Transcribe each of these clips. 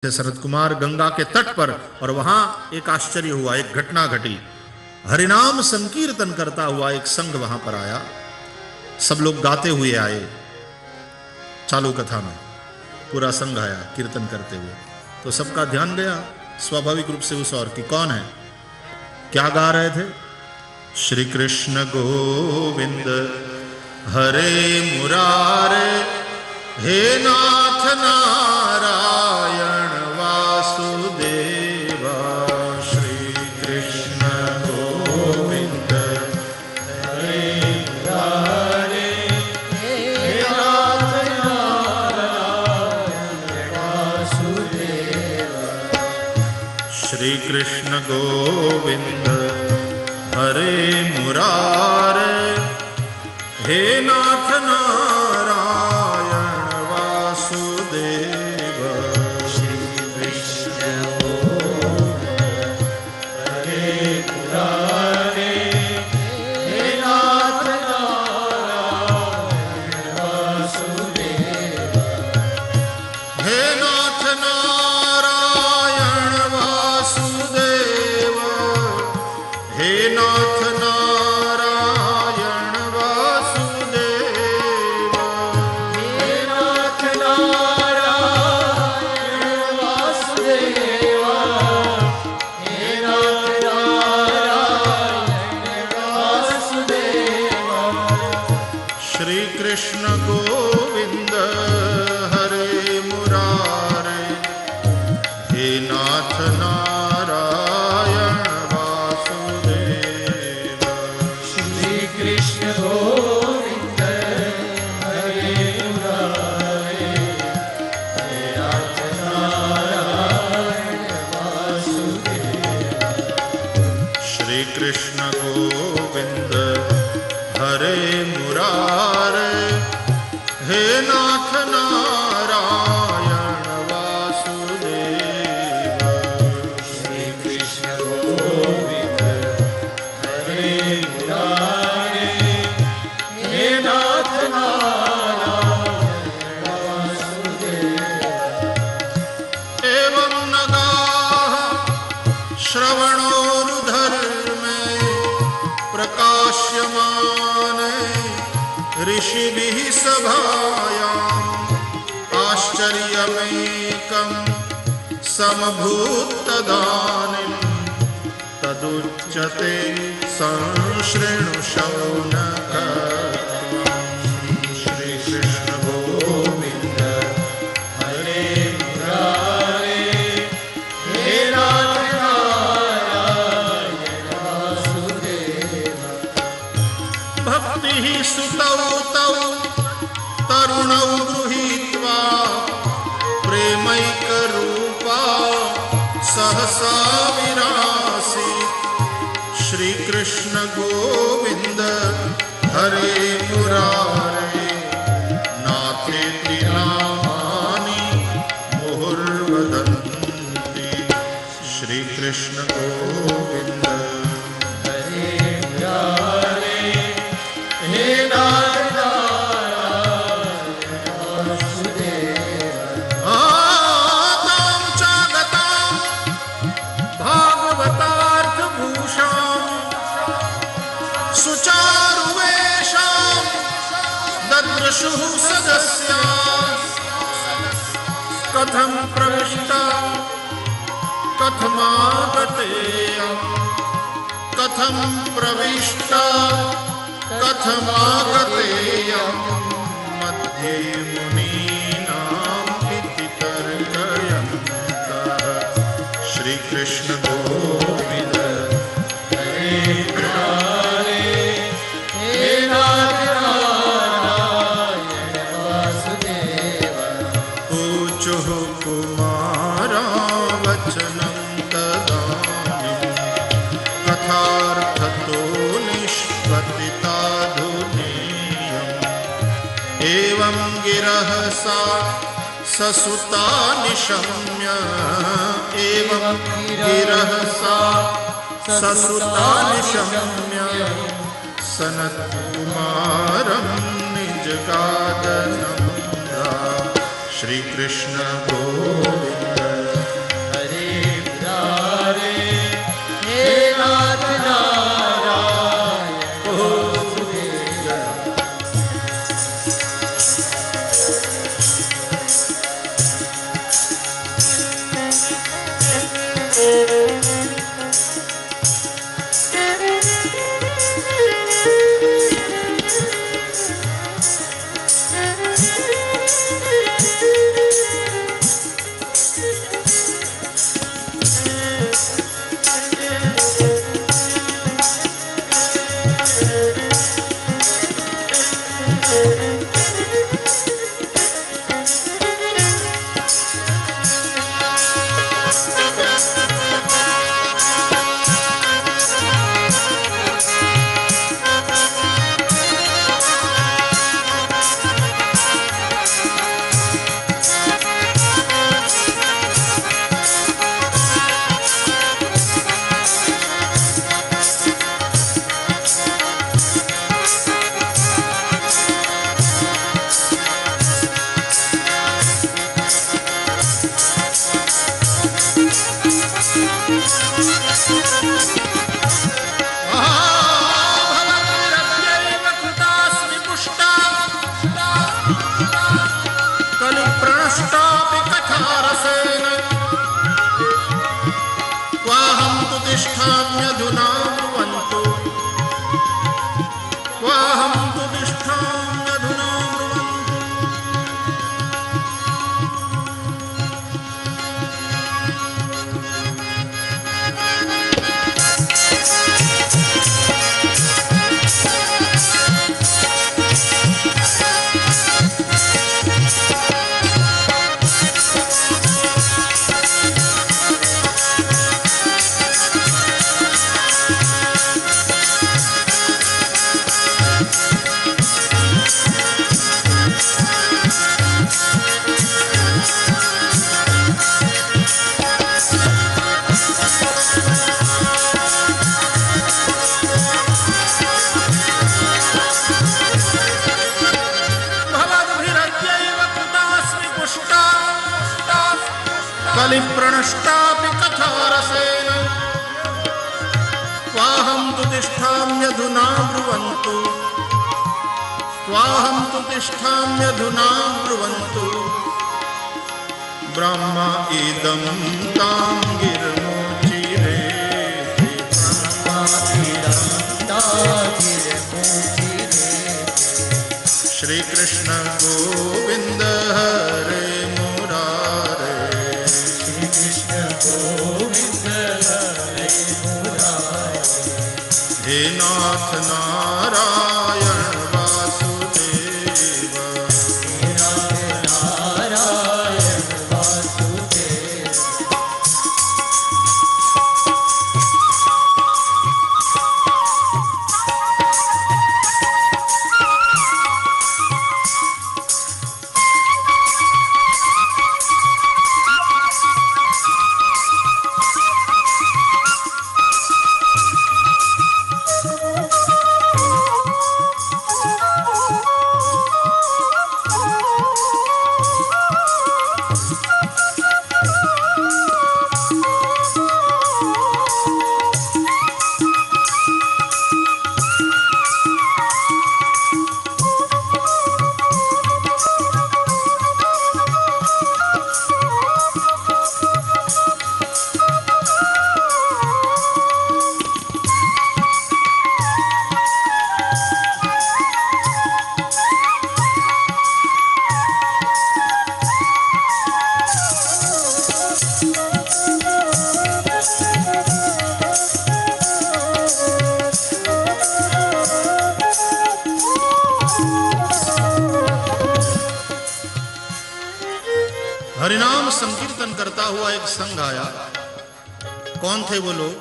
शरद कुमार गंगा के तट पर, और वहां एक आश्चर्य हुआ, एक घटना घटी। हरिनाम संकीर्तन करता हुआ एक संघ वहां पर आया। सब लोग गाते हुए आए। चालू कथा में पूरा संघ आया कीर्तन करते हुए, तो सबका ध्यान गया स्वाभाविक रूप से उस और की। कौन है, क्या गा रहे थे? श्री कृष्ण गोविंद हरे मुरारे, हे नाथ नारायण वासुदेवा। श्री कृष्ण गोविंद हरे मुरारे, हे नाथ नारायण वासुदेवा। श्री कृष्ण गोविंद हरे मुरारे, हे नाथ नारायण वासुदेव। श्री कृष्ण हरे मुरारे, हे नाथ नारायण वासुदेव। हे नाथ नारायण वासुदेव, हे नाथ नारायण वासुदेव। हे नाथ नारायण वासुदेव, हे नाथ नारायण वासुदेव। श्री कृष्ण गोविंद हरे मुरारे, हे नाथ नारायण वासुदेव। श्री कृष्ण गोविंद हरे मुरारे, हे नाथ नारायण वासुदेव। श्री कृष्ण गोविंद हरे मुरारे, हे नाथ नारायण वासुदेव। श्री कृष्ण गोविंद हरे मुरारे, हे नाथ नारायण वासुदेव। एवं नगाः श्रवणोरुधर्मे, प्रकाश्यमाने ऋषिभिः सभायाम्। आश्चर्यमेकं समभूत्तदानीं, तदुच्यते संशृणु शौनक। श्री कृष्ण गोविंद हरे मुरारे, हे नाथ नारायण वासुदेव। भक्तिः सुतौ तौ तरुणौ गृहीत्वा, प्रेमैकरूपा सहसा विरासीत्। श्री कृष्ण गोविंद हरे मुरारे, नाथेति नामानि मुहुर्वदन्ति। श्री कृष्ण गोविंद हरे मुरारे, हे नाथ नारायण वासुदेव। आतां च गतां भागवतार्थभूषां, सुचारुवेषां ददृशुः सदस्याः। कथं प्रविष्टा कथमागतेयम्, कथं प्रविष्टा कथमागतेयम्। मध्ये मुनीनां इति तर्कयन्तः। श्री कृष्ण गोविंद हरे मुरारे, हे नाथ नारायण वासुदेव। ऊचुः कुमारा वचनं तदानीं, कथार्थतो निष्पतिताधुनीयम्। एवं गिरः सा ससुता निशम्य, एवं गिरः सा ससुता निशम्य। सनत्कुमारं निजगादनं। श्री कृष्ण गोविंद कलिप्रणष्टापि कथारसेन त्वाहं तु तिष्ठाम्यधुना ब्रुवन्तु त्वाहं तु तिष्ठाम्यधुना ब्रुवन्तु ब्रह्म इदं तां गिर्मुचिरे श्री कृष्ण गोविंद हरे मुरारे श्री कृष्ण गोविंद हरे मुरारे हे नाथ नारायण वासुदेव हे नाथ नारायण वासुदेव। हरिनाम संकीर्तन करता हुआ एक संघ आया। कौन थे वो लोग?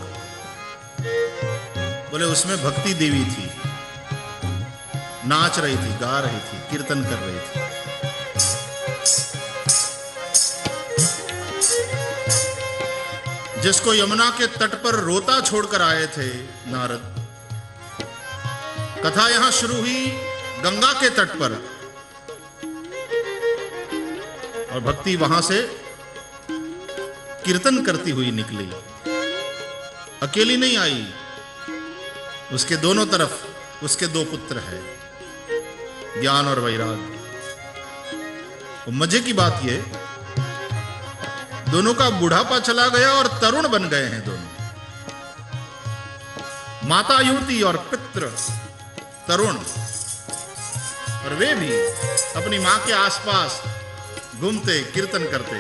बोले उसमें भक्ति देवी थी, नाच रही थी, गा रही थी, कीर्तन कर रही थी। जिसको यमुना के तट पर रोता छोड़कर आए थे नारद। कथा यहां शुरू हुई गंगा के तट पर और भक्ति वहां से कीर्तन करती हुई निकली। अकेली नहीं आई, उसके दोनों तरफ उसके दो पुत्र हैं, ज्ञान और वैराग्य। तो मजे की बात ये, दोनों का बुढ़ापा चला गया और तरुण बन गए हैं दोनों। माता युवती और पितृ तरुण, और वे भी अपनी मां के आसपास घूमते कीर्तन करते।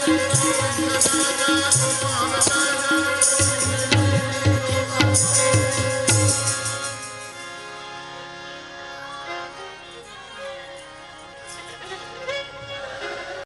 Thank you.